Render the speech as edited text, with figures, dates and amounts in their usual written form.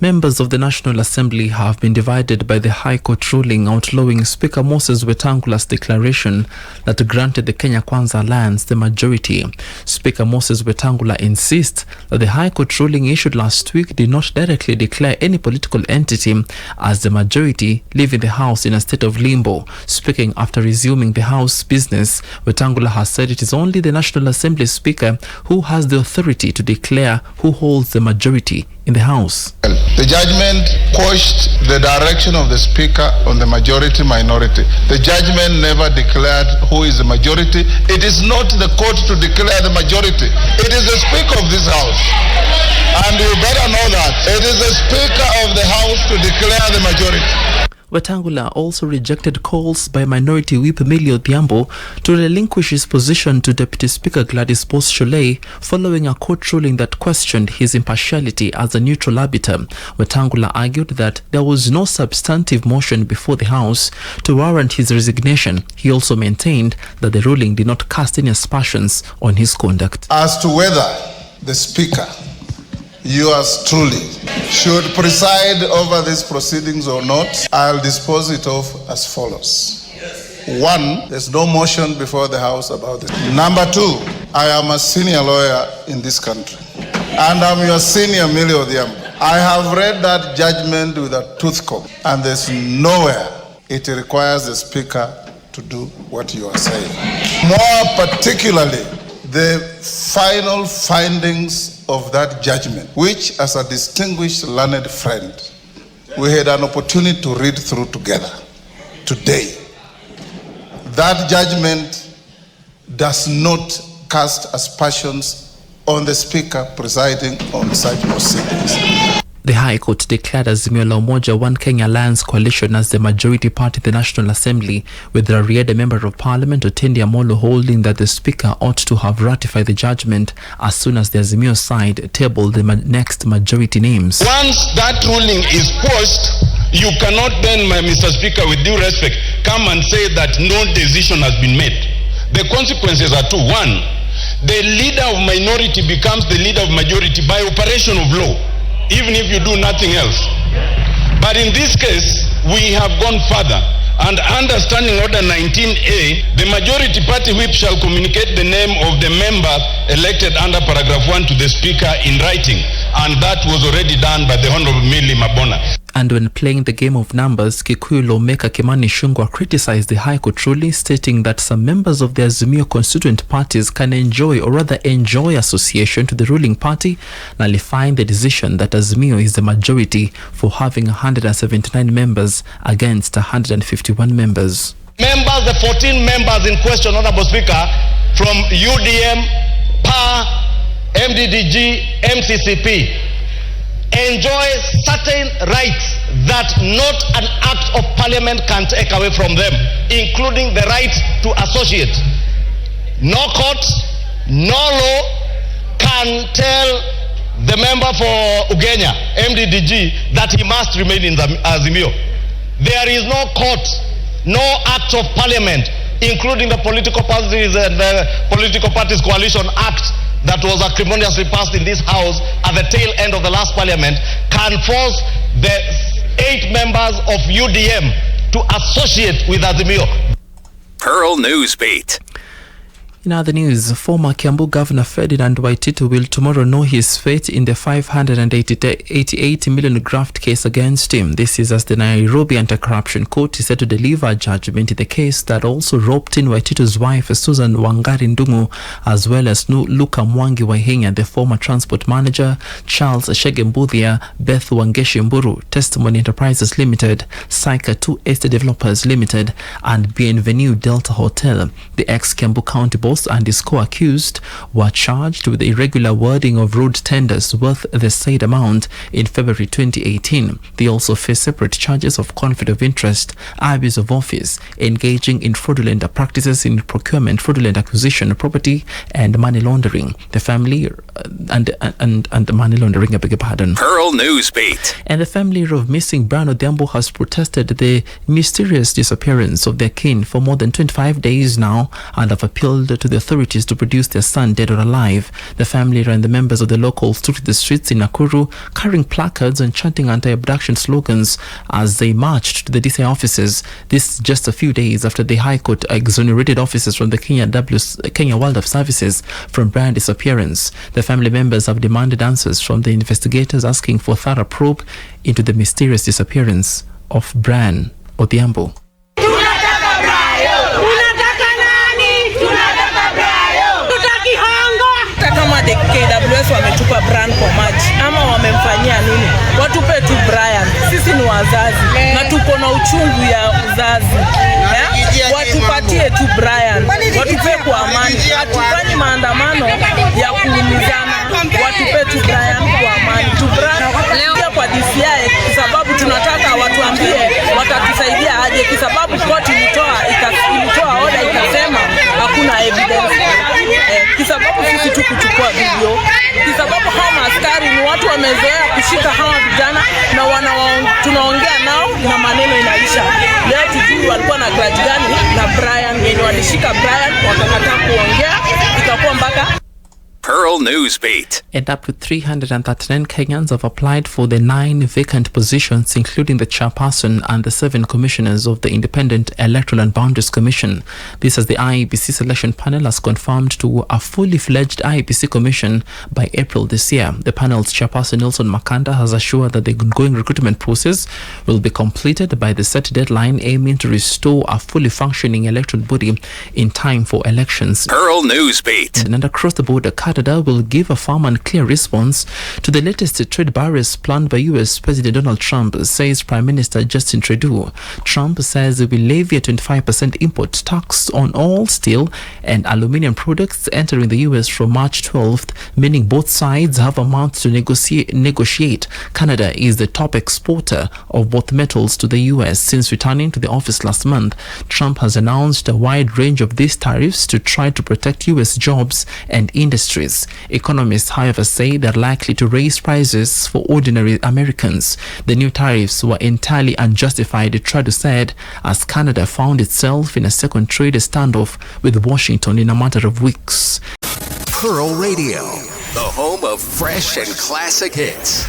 Members of the National Assembly have been divided by the High Court ruling outlawing Speaker Moses Wetangula's declaration that granted the Kenya Kwanza Alliance the majority. Speaker Moses Wetangula insists that the High Court ruling issued last week did not directly declare any political entity as the majority, leaving the House in a state of limbo. Speaking after resuming the House business, Wetangula has said it is only the National Assembly Speaker who has the authority to declare who holds the majority in the House. The judgment quashed the direction of the Speaker on the majority-minority. The judgment never declared who is the majority. It is not the court to declare the majority. It is the Speaker of this House. And you better know that. It is the Speaker of the House to declare the majority. Wetangula also rejected calls by Minority Whip Emilio Odhiambo to relinquish his position to Deputy Speaker Gladys Boss-Sholei following a court ruling that questioned his impartiality as a neutral arbiter. Wetangula argued that there was no substantive motion before the House to warrant his resignation. He also maintained that the ruling did not cast any aspersions on his conduct. As to whether the Speaker, yours truly, should preside over these proceedings or not, I'll dispose it off as follows. One, there's no motion before the House about this. Number two, I am a senior lawyer in this country, and I'm your senior Emilio Odhiambo. I have read that judgment with a tooth comb, and there's nowhere it requires the Speaker to do what you are saying. More particularly, the final findings of that judgment, which as a distinguished learned friend, we had an opportunity to read through together today. That judgment does not cast aspersions on the Speaker presiding on such proceedings. The High Court declared Azimio la Umoja One Kenya Alliance coalition as the majority party in the National Assembly, with Rarieda Member of Parliament Otendi Amolo holding that the Speaker ought to have ratified the judgment as soon as the Azimio side tabled the next majority names. Once that ruling is posted, you cannot then, Mr. Speaker, with due respect, come and say that no decision has been made. The consequences are two. One, the leader of minority becomes the leader of majority by operation of law, even if you do nothing else. But in this case, we have gone further. And understanding Order 19A, the majority party whip shall communicate the name of the member elected under paragraph 1 to the Speaker in writing. And that was already done by the Honorable Millie Mabona. And when playing the game of numbers, Kikuyu lawmaker Kimani Ichung'wah criticized the High Court ruling, stating that some members of the Azimio constituent parties can enjoy association to the ruling party, nullifying the decision that Azimio is the majority for having 179 members against 151 members. Members, the 14 members in question, Honorable Speaker, from UDM, PA, MDDG, MCCP, enjoy certain rights that not an act of parliament can take away from them, including the right to associate. No court, no law can tell the member for Ugenya, MDDG, that he must remain in the Azimio. There is no court, no act of parliament, including the Political Parties and the Political Parties Coalition Act that was acrimoniously passed in this House at the tail end of the last parliament, can force the 8 members of UDM to associate with Azimio. Pearl Newsbeat. In other news, former Kiambu Governor Ferdinand Waititu will tomorrow know his fate in the 588 million graft case against him. This is as the Nairobi Anti-Corruption Court is set to deliver a judgment in the case that also roped in Waititu's wife Susan Wangari Ndung'u, as well as Luka Mwangi Wahinya, the former transport manager, Charles Shegembuthia, Beth Wangeshi Mburu, Testimony Enterprises Limited, Saika 2 Estate Developers Limited, and Bienvenue Delta Hotel. The ex-Kiambu County boss and his co-accused were charged with the irregular wording of road tenders worth the said amount in February 2018. They also face separate charges of conflict of interest, abuse of office, engaging in fraudulent practices in procurement, fraudulent acquisition of property, and money laundering. The family and money laundering, I beg your pardon. Pearl Newsbeat. And the family of missing Brian Odhiambo has protested the mysterious disappearance of their kin for more than 25 days now and have appealed to the authorities to produce their son dead or alive. The family and the members of the locals took to the streets in Nakuru, carrying placards and chanting anti-abduction slogans as they marched to the DCI offices. This just a few days after the High Court exonerated officers from the Kenya Wildlife Services from Brian's disappearance. The family members have demanded answers from the investigators, asking for a thorough probe into the mysterious disappearance of Brian Odhiambo. Kama the KWS wametupa Brian kwa maji ama wamemfanyia nini, watupe tu Brian. Sisi ni wazazi na tuko na uchungu ya uzazi, watupatie tu Brian, watupe kwa amani. Hatufanyi maandamano ya kuumizana, watupe tu Brian kwa amani. Tu Brian leo kwa DCI sababu tunataka watuambie watatusaidia aje, kwa sababu koti ilitoa order ikasema hakuna evidence. Kwa sababu sisi tu kuchukua video, kwa sababu hawa maaskari ni watu wamezoea kushika hawa vijana na tunaongea nao na maneno inaisha. Leo tujui walikuwa na grudge gani na Brian, yenye walishika Brian wakakataa kuongea ikakuwa mpaka Pearl Newsbeat. And up to 339 Kenyans have applied for the 9 vacant positions, including the chairperson and the 7 commissioners of the Independent Electoral and Boundaries Commission. This as the IEBC selection panel has confirmed to a fully fledged IEBC commission by April this year. The panel's chairperson, Nelson Makanda, has assured that the ongoing recruitment process will be completed by the set deadline, aiming to restore a fully functioning electoral body in time for elections. Pearl Newsbeat. And across the border, Canada will give a firm and clear response to the latest trade barriers planned by US President Donald Trump, says Prime Minister Justin Trudeau. Trump says he will levy a 25% import tax on all steel and aluminium products entering the US from March 12th, meaning both sides have a month to negotiate. Canada is the top exporter of both metals to the US. Since returning to the office last month, Trump has announced a wide range of these tariffs to try to protect US jobs and industries. Economists, however, say they're likely to raise prices for ordinary Americans. The new tariffs were entirely unjustified, Trudeau said, as Canada found itself in a second trade standoff with Washington in a matter of weeks. Pearl Radio, the home of fresh and classic hits.